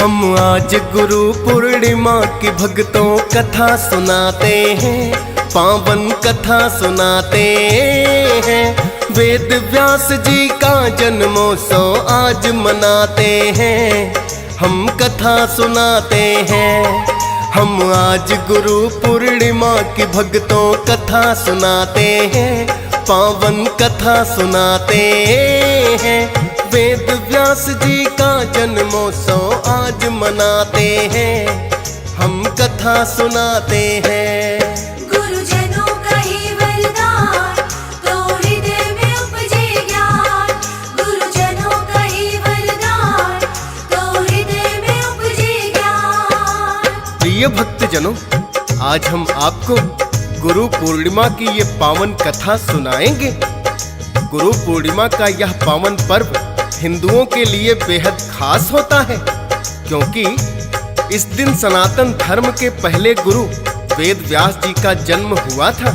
हम आज गुरु पूर्णिमा की भक्तों कथा सुनाते हैं, पावन कथा सुनाते हैं। वेद व्यास जी का जन्मोत्सव आज मनाते हैं, हम कथा सुनाते हैं। हम आज गुरु पूर्णिमा की भक्तों कथा सुनाते हैं, पावन कथा सुनाते हैं। वेद व्यास जी का जन्मोत्सव आज मनाते हैं, हम कथा सुनाते हैं। गुरुजनों का ही वरदान, तो हृदय में उपजे ज्ञान। गुरुजनों का ही वरदान, तो हृदय में उपजे ज्ञान। प्रिय भक्तजनों, आज हम आपको गुरु पूर्णिमा की ये पावन कथा सुनाएंगे। गुरु पूर्णिमा का यह पावन पर्व हिंदुओं के लिए बेहद खास होता है, क्योंकि इस दिन सनातन धर्म के पहले गुरु वेद व्यास जी का जन्म हुआ था।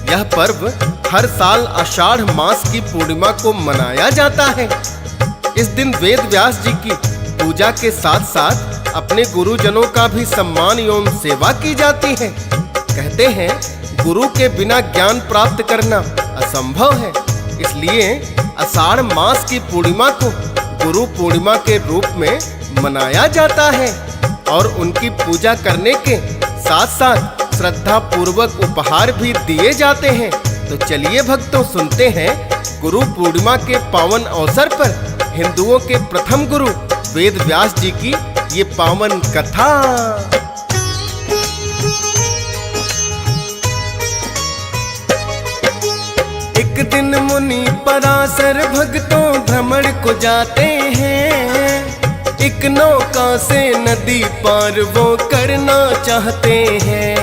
यह पर्व हर साल आषाढ़ मास की पूर्णिमा को मनाया जाता है। इस दिन वेद व्यास जी की पूजा के साथ साथ अपने गुरुजनों का भी सम्मान एवं सेवा की जाती है। कहते हैं गुरु के बिना ज्ञान प्राप्त करना असंभव है, इसलिए आषाढ़ मास की पूर्णिमा को गुरु पूर्णिमा के रूप में मनाया जाता है और उनकी पूजा करने के साथ साथ श्रद्धा पूर्वक उपहार भी दिए जाते हैं। तो चलिए भक्तों, सुनते हैं गुरु पूर्णिमा के पावन अवसर पर हिंदुओं के प्रथम गुरु वेद व्यास जी की ये पावन कथा। एक दिन मुनि पराशर भक्तों भ्रमण को जाते हैं। एक नौका से नदी पार वो करना चाहते हैं।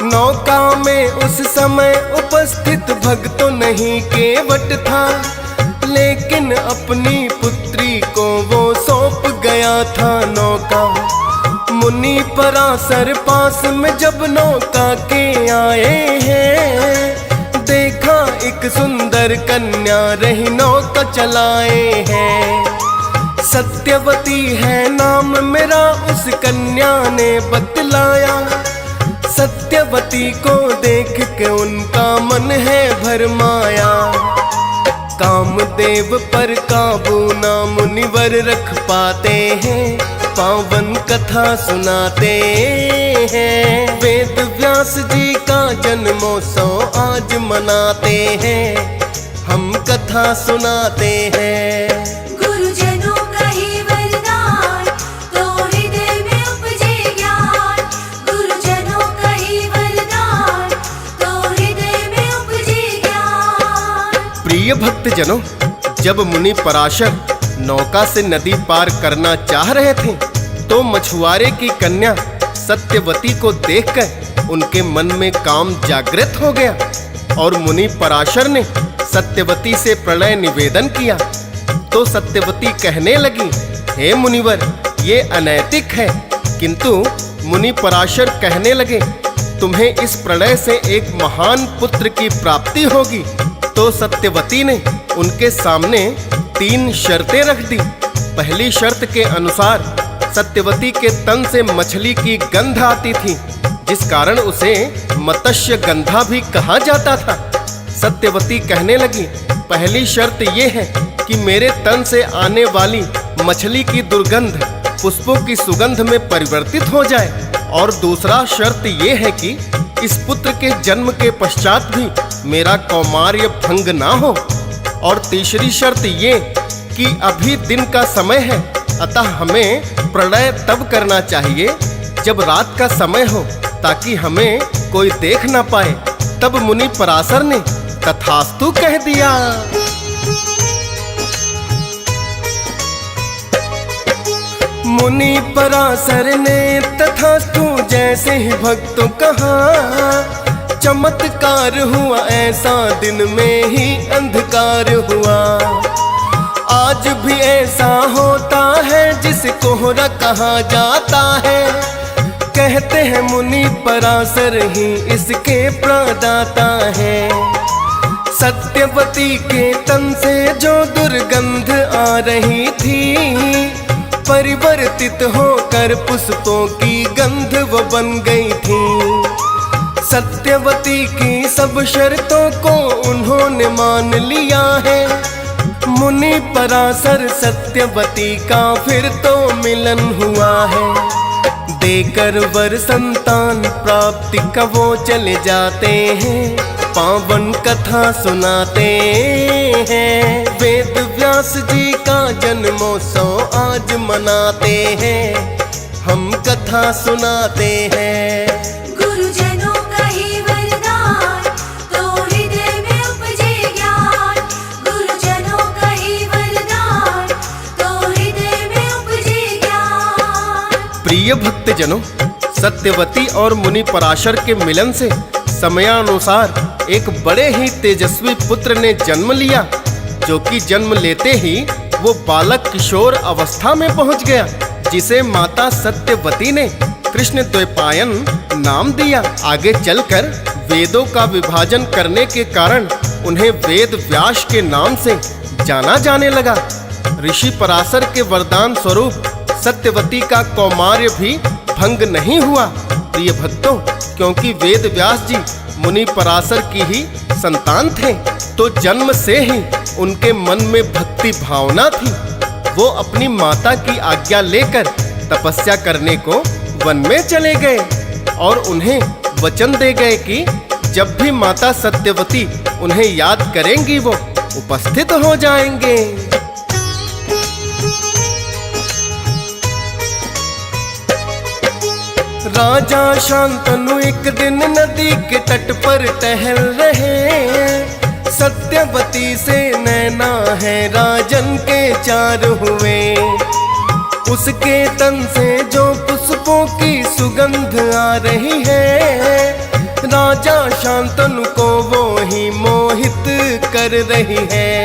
नौका में उस समय उपस्थित भक्तों नहीं केवट था, लेकिन अपनी पुत्री को वो सौंप गया था नौका। मुनि पराशर पास में जब नौका के आए हैं, देखा एक सुंदर कन्या रही नौका चलाए हैं। सत्यवती है नाम मेरा, उस कन्या ने बतलाया। सत्यवती को देख के उनका मन है भरमाया। कामदेव पर काबू ना मुनिवर रख पाते हैं, पावन कथा सुनाते हैं। वेद व्यास जी का जन्मोत्सव आज मनाते हैं, हम कथा सुनाते हैं। गुरुजनों का ही वरदान, तो हृदय में उपजे ज्ञान। गुरुजनों का ही वरदान, तो हृदय में उपजे ज्ञान। प्रिय भक्तजनों, जब मुनि पराशर नौका से नदी पार करना चाह रहे थे, तो मछुआरे की कन्या सत्यवती को देखकर उनके मन में काम जागृत हो गया और मुनि पराशर ने सत्यवती से प्रणय निवेदन किया। तो सत्यवती कहने लगी, हे मुनिवर, ये अनैतिक है। किंतु मुनि पराशर कहने लगे, तुम्हें इस प्रणय से एक महान पुत्र की प्राप्ति होगी। तो सत्यवती ने उनके सामने 3 शर्तें रख दी। पहली शर्त के अनुसार सत्यवती के तन से मछली की गंध आती थी, जिस कारण उसे मत्स्य गंधा भी कहा जाता था। सत्यवती कहने लगी, पहली शर्त ये है कि मेरे तन से आने वाली मछली की दुर्गंध पुष्पों की सुगंध में परिवर्तित हो जाए। और दूसरा शर्त ये है कि इस पुत्र के जन्म के पश्चात भी मेरा कौमार्य भंग ना हो। और तीसरी शर्त ये कि अभी दिन का समय है, अतः हमें प्रणय तब करना चाहिए जब रात का समय हो, ताकि हमें कोई देख ना पाए। तब मुनि पराशर ने तथास्तु कह दिया। मुनि पराशर ने तथास्तु जैसे ही भक्तों कहा, चमत्कार हुआ ऐसा दिन में ही अंधकार हुआ। आज भी ऐसा होता है जिसे कोहरा कहा जाता है। कहते हैं मुनि पराशर ही इसके प्रदाता है। सत्यवती के तन से जो दुर्गंध आ रही थी, परिवर्तित होकर पुष्पों की गंध वो बन गई थी। सत्यवती की सब शर्तों को उन्होंने मान लिया है। मुनि पराशर सत्यवती का फिर तो मिलन हुआ है। देकर वर संतान प्राप्ति का वो चले जाते हैं, पावन कथा सुनाते हैं। वेद व्यास जी का जन्मोत्सव आज मनाते हैं, हम कथा सुनाते हैं। गुरुजनों का ही वरदान, तो हृदय में उपजे ज्ञान। गुरुजनों का ही वरदान, तो हृदय में उपजे ज्ञान। प्रिय भक्तजनों, सत्यवती और मुनि पराशर के मिलन से समयानुसार एक बड़े ही तेजस्वी पुत्र ने जन्म लिया, जो कि जन्म लेते ही वो बालक किशोर अवस्था में पहुंच गया, जिसे माता सत्यवती ने कृष्ण द्वैपायन नाम दिया। आगे चलकर वेदों का विभाजन करने के कारण उन्हें वेद व्यास के नाम से जाना जाने लगा। ऋषि पराशर के वरदान स्वरूप सत्यवती का कौमार्य भी भंग नहीं हुआ। प्रिय भक्तों, क्योंकि वेद व्यास जी मुनि पराशर की ही संतान थे, तो जन्म से ही उनके मन में भक्ति भावना थी। वो अपनी माता की आज्ञा लेकर तपस्या करने को वन में चले गए और उन्हें वचन दे गए कि जब भी माता सत्यवती उन्हें याद करेंगी वो उपस्थित हो जाएंगे। राजा शांतनु एक दिन नदी के तट पर टहल रहे। सत्यवती से नैना है राजन के चार हुए। उसके तन से जो पुष्पों की सुगंध आ रही है, राजा शांतनु को वो ही मोहित कर रही है।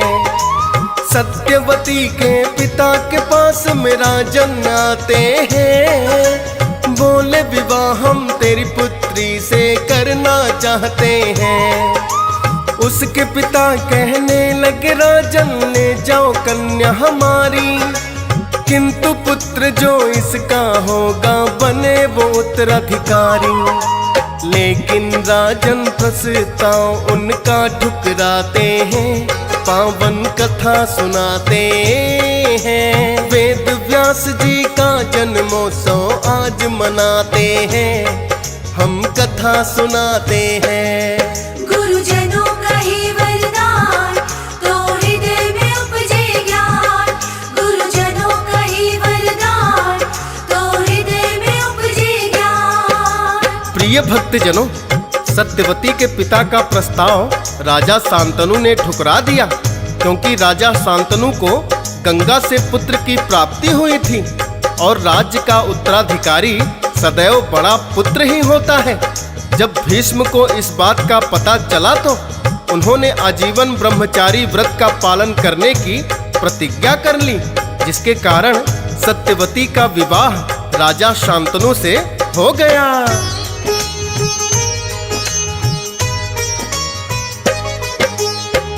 सत्यवती के पिता के पास में राजन आते हैं, बोले विवाह हम तेरी पुत्री से करना चाहते हैं। उसके पिता कहने लगे राजन ले जाओ कन्या हमारी, किंतु पुत्र जो इसका होगा बने वो उत्तराधिकारी। लेकिन राजन प्रस्ताव उनका ठुकराते हैं, पावन कथा सुनाते हैं। वेद व्यास जी का जन्मोत्सव आज मनाते हैं, हम कथा सुनाते हैं। गुरुजनों का ही वरदान, तो हृदय में उपजे ज्ञान। गुरुजनों का ही वरदान, तो हृदय में उपजे ज्ञान। प्रिय भक्तजनों, सत्यवती के पिता का प्रस्ताव राजा शांतनु ने ठुकरा दिया, क्योंकि राजा शांतनु को गंगा से पुत्र की प्राप्ति हुई थी और राज्य का उत्तराधिकारी सदैव बड़ा पुत्र ही होता है। जब भीष्म को इस बात का पता चला तो उन्होंने आजीवन ब्रह्मचारी व्रत का पालन करने की प्रतिज्ञा कर ली, जिसके कारण सत्यवती का विवाह राजा शांतनु से हो गया।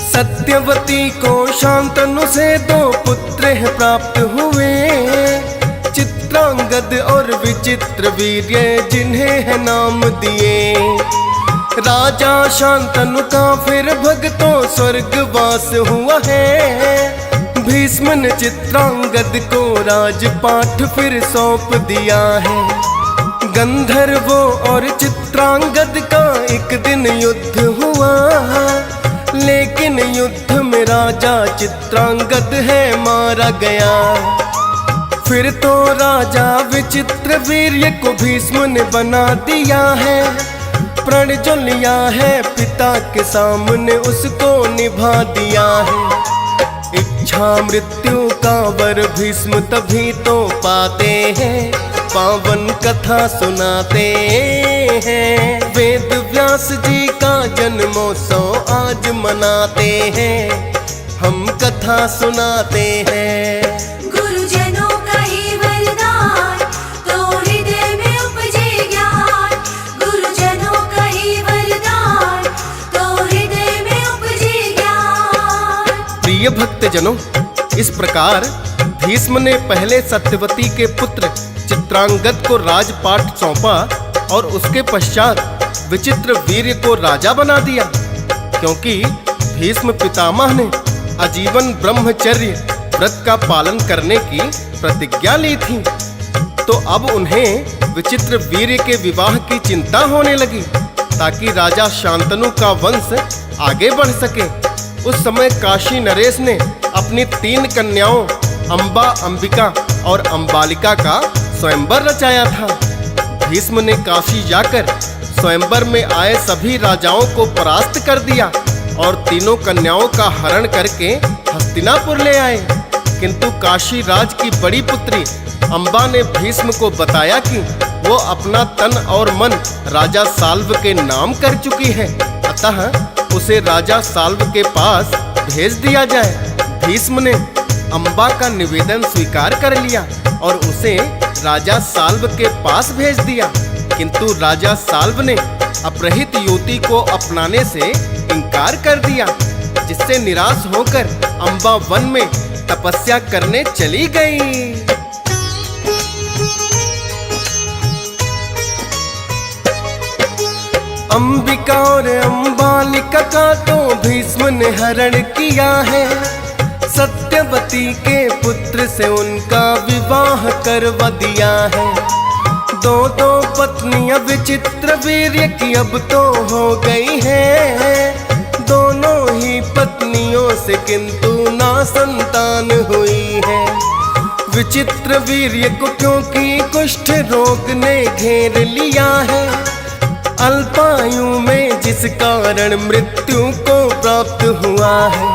सत्यवती को शांतनु से दो पुत्र प्राप्त हुए, चित्रांगद और विचित्र वीर्य जिन्हें है नाम दिए। राजा शांतनु का फिर भक्तों स्वर्गवास हुआ है। भीष्म ने चित्रांगद को राजपाठ फिर सौंप दिया है। गंधर्वों और चित्रांगद का एक दिन युद्ध हुआ, लेकिन युद्ध में राजा चित्रांगद है मारा गया। फिर तो राजा विचित्र वीर्य को भीष्म ने बना दिया है। प्रण जो लिया है पिता के सामने उसको निभा दिया है। इच्छा मृत्यु का वर भीष्म तभी तो पाते हैं, पावन कथा सुनाते हैं। वेद व्यास जी का जन्मोत्सव आज मनाते हैं, हम कथा सुनाते हैं। गुरुजनों का ही वरदान, तो हृदय में उपजे ज्ञान। गुरुजनों का ही वरदान, तो हृदय में उपजे ज्ञान। प्रिय भक्तजनों, इस प्रकार भीष्म ने पहले सत्यवती के पुत्र चित्रांगद को राजपाट सौंपा और उसके पश्चात विचित्रवीर्य को राजा बना दिया, क्योंकि भीष्म पितामह ने आजीवन ब्रह्मचर्य व्रत का पालन करने की प्रतिज्ञा ली थी। तो अब उन्हें विचित्रवीर्य के विवाह की चिंता होने लगी, ताकि राजा शांतनु का वंश आगे बढ़ सके। उस समय काशी नरेश ने अपनी 3 कन्याओं अंबा, अंबिका और अंबालिका का स्वयंवर रचाया था। भीष्म ने काशी जाकर स्वयंवर में आए सभी राजाओं को परास्त कर दिया और तीनों कन्याओं का हरण करके हस्तिनापुर ले आए। किंतु काशी राज की बड़ी पुत्री अंबा ने भीष्म को बताया कि वो अपना तन और मन राजा साल्व के नाम कर चुकी है, अतः उसे राजा साल्व के पास भेज दिया जाए। भीष्म ने अंबा का निवेदन स्वीकार कर लिया और उसे राजा साल्व के पास भेज दिया, किंतु राजा साल्व ने अपहृत युवती को अपनाने से इनकार कर दिया, जिससे निराश होकर अंबा वन में तपस्या करने चली गई। अंबिका और अंबालिका का तो भीष्म ने हरण किया है, सत्यवती के पुत्र से उनका विवाह करवा दिया है। 2 पत्नियां विचित्रवीर्य की अब तो हो गई हैं, दोनों ही पत्नियों से किंतु ना संतान हुई है। विचित्रवीर्य को क्योंकि कुष्ठ रोग ने घेर लिया है, अल्पायु में जिस कारण मृत्यु को प्राप्त हुआ है।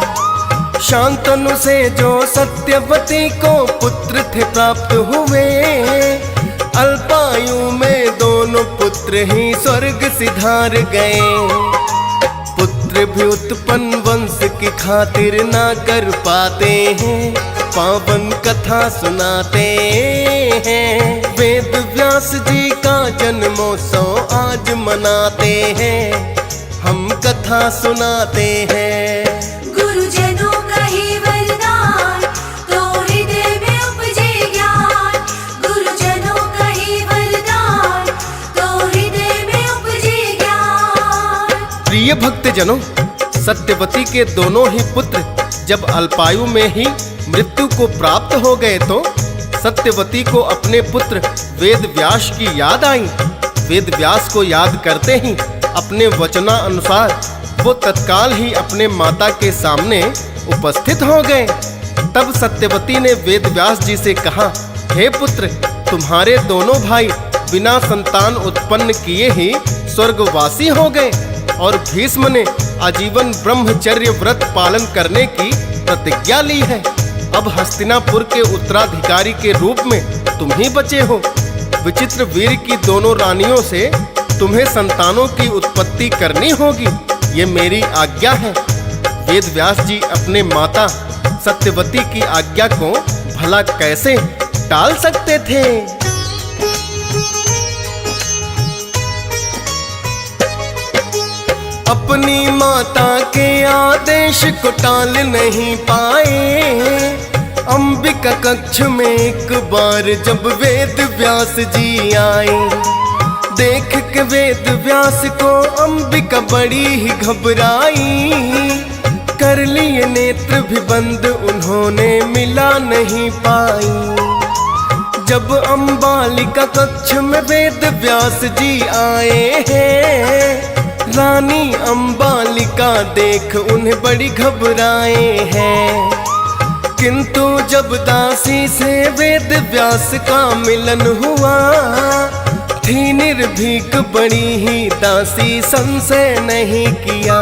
शांतनु से जो सत्यवती को पुत्र थे प्राप्त हुए, अल्पायु में दोनों पुत्र ही स्वर्ग सिधार गए। पुत्र भी उत्पन्न वंश की खातिर ना कर पाते हैं, पावन कथा सुनाते हैं। वेद व्यास जी का जन्मोत्सव आज मनाते हैं, हम कथा सुनाते हैं। गुरुजनों का ही वरदान, तो हृदय में उपजे ज्ञान। गुरुजनों का ही वरदान, तो हृदय में उपजे ज्ञान। प्रिय भक्तजनों, सत्यवती के दोनों ही पुत्र जब अल्पायु में ही मृत्यु को प्राप्त हो गए तो सत्यवती को अपने पुत्र वेद व्यास की याद आई। वेद व्यास को याद करते ही अपने वचना अनुसार वो तत्काल ही अपने माता के सामने उपस्थित हो गए। तब सत्यवती ने वेद व्यास जी से कहा, हे पुत्र, तुम्हारे दोनों भाई बिना संतान उत्पन्न किए ही स्वर्गवासी हो गए और भीष्म ने आजीवन ब्रह्मचर्य व्रत पालन करने की प्रतिज्ञा ली है। अब हस्तिनापुर के उत्तराधिकारी के रूप में तुम ही बचे हो। विचित्रवीर्य की दोनों रानियों से तुम्हें संतानों की उत्पत्ति करनी होगी, ये मेरी आज्ञा है। वेद व्यास जी अपने माता सत्यवती की आज्ञा को भला कैसे टाल सकते थे। अपनी माता के आदेश को टाल नहीं पाए। अंबिका कक्ष में एक बार जब वेद व्यास जी आए, देख के वेद व्यास को अंबिका बड़ी ही घबराई। कर लिए नेत्र भी बंद, उन्होंने मिला नहीं पाई। जब अंबालिका कक्ष में वेद व्यास जी आए हैं, रानी अंबालिका देख उन्हें बड़ी घबराए हैं। किंतु जब दासी से वेद व्यास का मिलन हुआ, थी निर्भीक बड़ी ही दासी, संशय नहीं किया।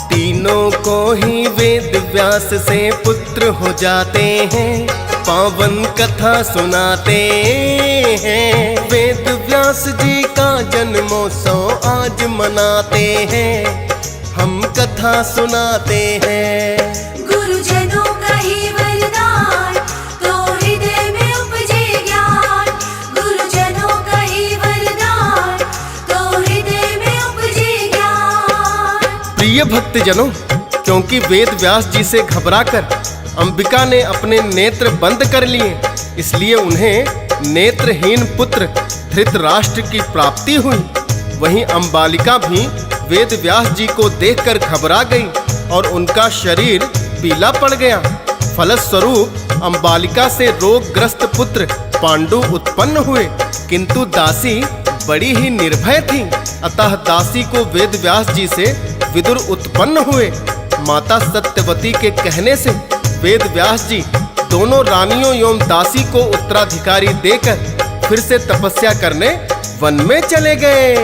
तीनों को ही वेद व्यास से पुत्र हो जाते हैं, पावन कथा सुनाते हैं। वेद व्यास जी का जन्मोत्सव आज मनाते हैं, हम कथा सुनाते हैं। गुरुजनों का ही वरदान, तो हृदय में उपजे ज्ञान। गुरुजनों का ही वरदान, तो हृदय में उपजे ज्ञान। प्रिय भक्तजनों, क्योंकि वेद व्यास जी से घबराकर अंबिका ने अपने नेत्र बंद कर लिए, इसलिए उन्हें नेत्रहीन पुत्र धृतराष्ट्र की प्राप्ति हुई। वहीं अंबालिका भी वेद व्यास जी को देखकर घबरा गई और उनका शरीर पीला पड़ गया। फलस्वरूप अंबालिका से रोगग्रस्त पुत्र पांडु उत्पन्न हुए, किंतु दासी बड़ी ही निर्भय थी, अतः दासी को वेद व्यास जी से विदुर उत्पन्न हुए। माता सत्यवती के कहने से वेद व्यास जी दोनों रानियों एवं दासी को उत्तराधिकारी देकर फिर से तपस्या करने वन में चले गए।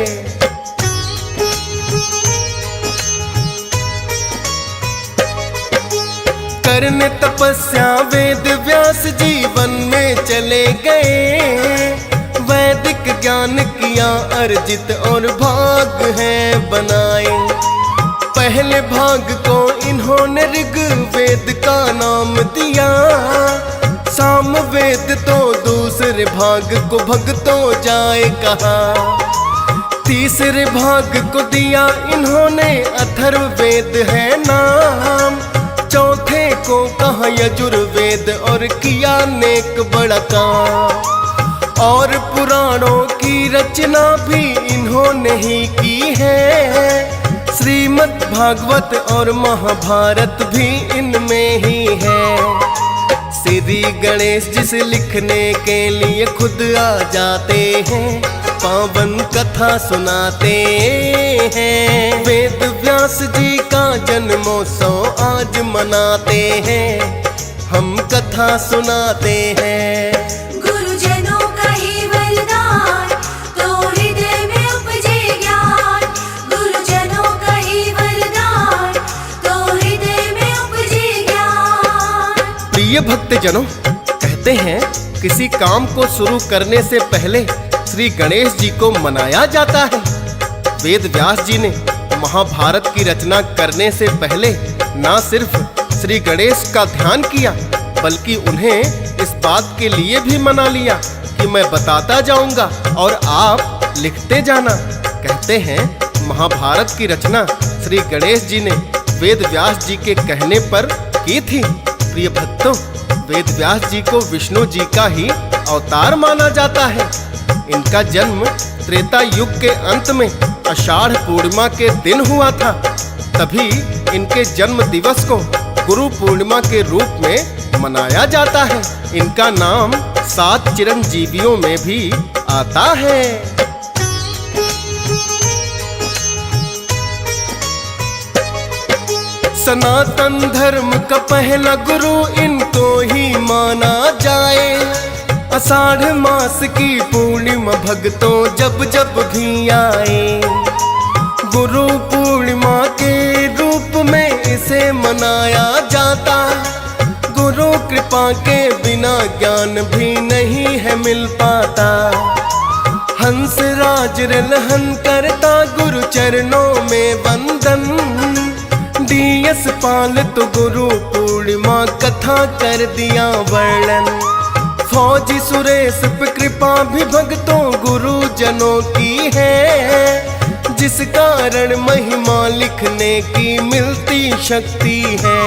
करने तपस्या वेद व्यास जी वन में चले गए। वैदिक ज्ञान किया अर्जित और भाग है बनाए। पहले भाग को इन्होंने ऋग्वेद का नाम दिया, साम वेद तो दूसरे भाग को भगतो जाए कहा। तीसरे भाग को दिया इन्होंने अथर्ववेद है नाम। चौथे को कहा यजुर्वेद और किया नेक बड़ा काम। और पुराणों की रचना भी इन्होंने ही की है। श्रीमद् भागवत और महाभारत भी इनमें ही है। श्री गणेश जी से लिखने के लिए खुद आ जाते हैं, पावन कथा सुनाते हैं। वेद व्यास जी का जन्मोत्सव आज मनाते हैं, हम कथा सुनाते हैं। गुरुजनों का ही वरदान, तो हृदय में उपजे ज्ञान। गुरुजनों का ही वरदान, तो हृदय में उपजे ज्ञान। प्रिय भक्तजनों, कहते हैं किसी काम को शुरू करने से पहले श्री गणेश जी को मनाया जाता है। वेद व्यास जी ने महाभारत की रचना करने से पहले न सिर्फ श्री गणेश का ध्यान किया, बल्कि उन्हें इस बात के लिए भी मना लिया कि मैं बताता जाऊंगा और आप लिखते जाना। कहते हैं महाभारत की रचना श्री गणेश जी ने वेद व्यास जी के कहने पर की थी। प्रिय भक्तों, वेद व्यास जी को विष्णु जी का ही अवतार माना जाता है। इनका जन्म त्रेता युग के अंत में आषाढ़ पूर्णिमा के दिन हुआ था। तभी इनके जन्म दिवस को गुरु पूर्णिमा के रूप में मनाया जाता है। इनका नाम 7 चिरंजीवियों में भी आता है। सनातन धर्म का पहला गुरु इनको ही माना जाए। आषाढ़ मास की पूर्णिमा भक्तों जब जब भी आए, गुरु पूर्णिमा के रूप में इसे मनाया जाता। गुरु कृपा के बिना ज्ञान भी नहीं है मिल पाता। हंस राज रलहन करता गुरु चरणों में वंदन। डीएस पाल तो गुरु पूर्णिमा कथा कर दिया वर्णन। फौजी सुरेश पे कृपा भी भक्तों गुरु जनों की है। जिस कारण महिमा लिखने की मिलती शक्ति है।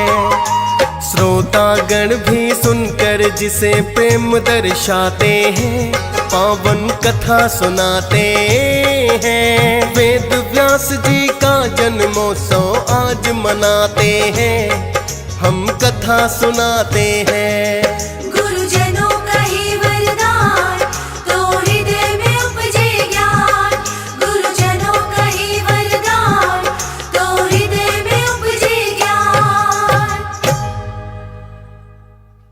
श्रोतागण भी सुनकर जिसे प्रेम दर्शाते हैं, पावन कथा सुनाते हैं। वेद व्यास जी का जन्मोत्सव आज मनाते हैं, हम कथा सुनाते हैं।